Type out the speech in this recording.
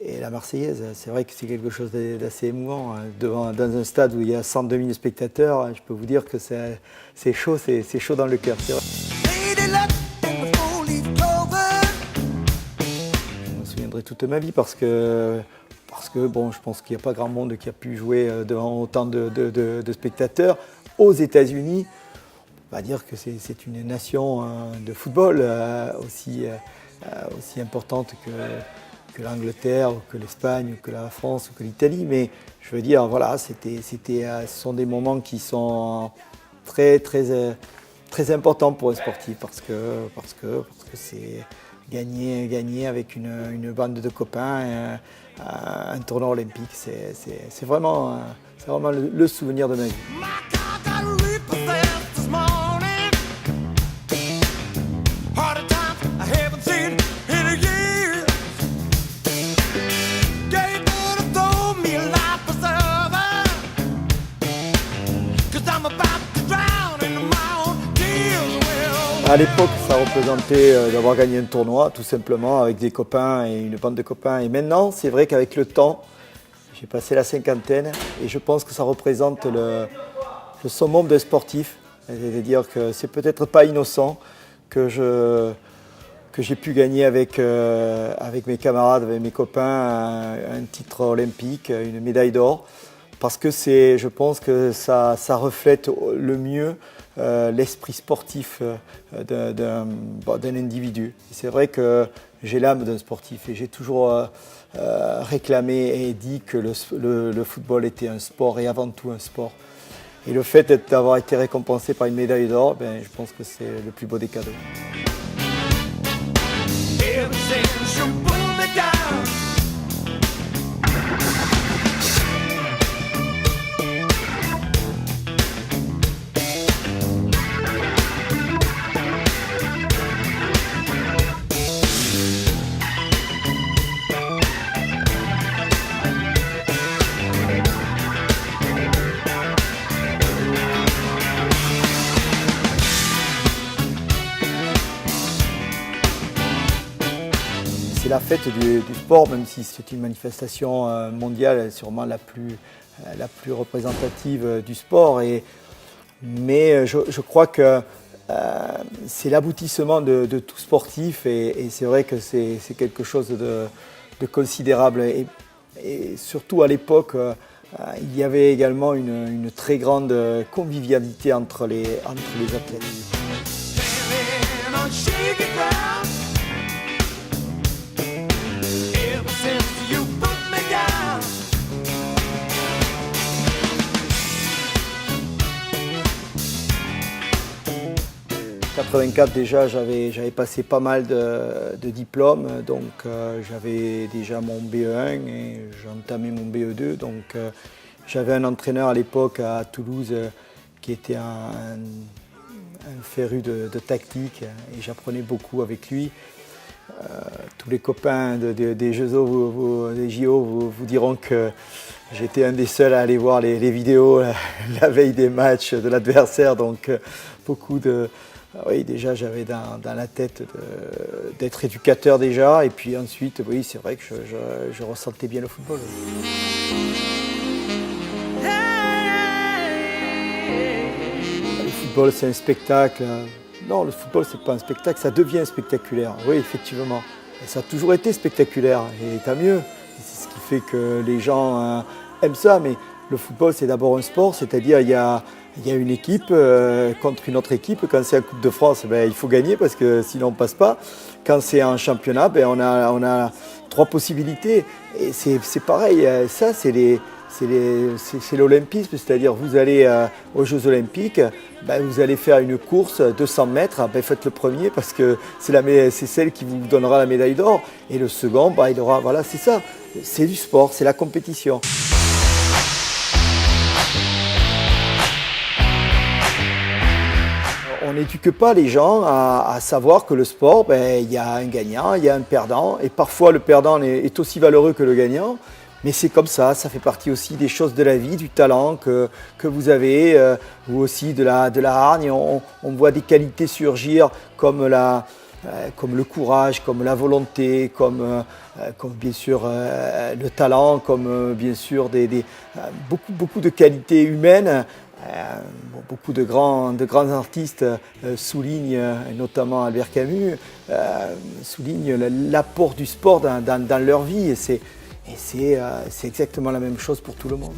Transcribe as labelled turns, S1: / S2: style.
S1: et la Marseillaise. C'est vrai que c'est quelque chose d'assez émouvant. Dans un stade où il y a 102 000 spectateurs, je peux vous dire que c'est chaud, c'est chaud dans le cœur. Je me souviendrai toute ma vie parce que bon, je pense qu'il n'y a pas grand monde qui a pu jouer devant autant de spectateurs. Aux États-Unis, on va dire que c'est une nation de football aussi importante que l'Angleterre, ou que l'Espagne, ou que la France, ou que l'Italie. Mais je veux dire, voilà, ce sont des moments qui sont très importants pour un sportif parce que c'est gagner avec une bande de copains un tournoi olympique. C'est vraiment le souvenir de ma vie. À l'époque, ça représentait d'avoir gagné un tournoi, tout simplement, avec des copains et une bande de copains. Et maintenant, c'est vrai qu'avec le temps, j'ai passé la cinquantaine et je pense que ça représente le summum d'un sportif. C'est-à-dire que c'est peut-être pas innocent que j'ai pu gagner avec mes camarades, avec mes copains, un titre olympique, une médaille d'or. Parce que je pense que ça reflète le mieux l'esprit sportif d'un individu. C'est vrai que j'ai l'âme d'un sportif et j'ai toujours réclamé et dit que le football était un sport et avant tout un sport. Et le fait d'avoir été récompensé par une médaille d'or, je pense que c'est le plus beau des cadeaux. C'est la fête du sport, même si c'est une manifestation mondiale, sûrement la plus représentative du sport. Mais je crois que c'est l'aboutissement de tout sportif et c'est vrai que c'est quelque chose de considérable. Et surtout à l'époque, il y avait également une très grande convivialité entre les athlètes. 84 déjà, j'avais passé pas mal de diplômes, donc j'avais déjà mon BE1 et j'entamais mon BE2. Donc j'avais un entraîneur à l'époque à Toulouse qui était un féru de tactique et j'apprenais beaucoup avec lui. Tous les copains des JO vous diront que j'étais un des seuls à aller voir les vidéos la veille des matchs de l'adversaire, donc beaucoup de... Oui, déjà j'avais dans la tête d'être éducateur déjà, et puis ensuite, oui, c'est vrai que je ressentais bien le football. Le football, c'est un spectacle. Non, le football, c'est pas un spectacle, ça devient spectaculaire. Oui, effectivement. Et ça a toujours été spectaculaire, et tant mieux. C'est ce qui fait que les gens aiment ça, mais le football, c'est d'abord un sport, c'est-à-dire il y a une équipe contre une autre équipe. Quand c'est en Coupe de France, il faut gagner parce que sinon on ne passe pas. Quand c'est en championnat, on a 3 possibilités. Et c'est pareil, ça c'est l'olympisme, c'est-à-dire vous allez aux Jeux Olympiques, vous allez faire une course 200 mètres, faites le premier parce que c'est celle qui vous donnera la médaille d'or. Et le second, il aura, voilà, c'est ça, c'est du sport, c'est la compétition. On n'éduque pas les gens à savoir que le sport, il y a un gagnant, il y a un perdant, et parfois le perdant est aussi valeureux que le gagnant, mais c'est comme ça fait partie aussi des choses de la vie, du talent que vous avez, ou aussi de la hargne. On voit des qualités surgir comme comme le courage, comme la volonté, comme bien sûr le talent, comme bien sûr beaucoup de qualités humaines. Beaucoup de grands artistes soulignent, et notamment Albert Camus, soulignent l'apport du sport dans leur vie. Et c'est exactement la même chose pour tout le monde.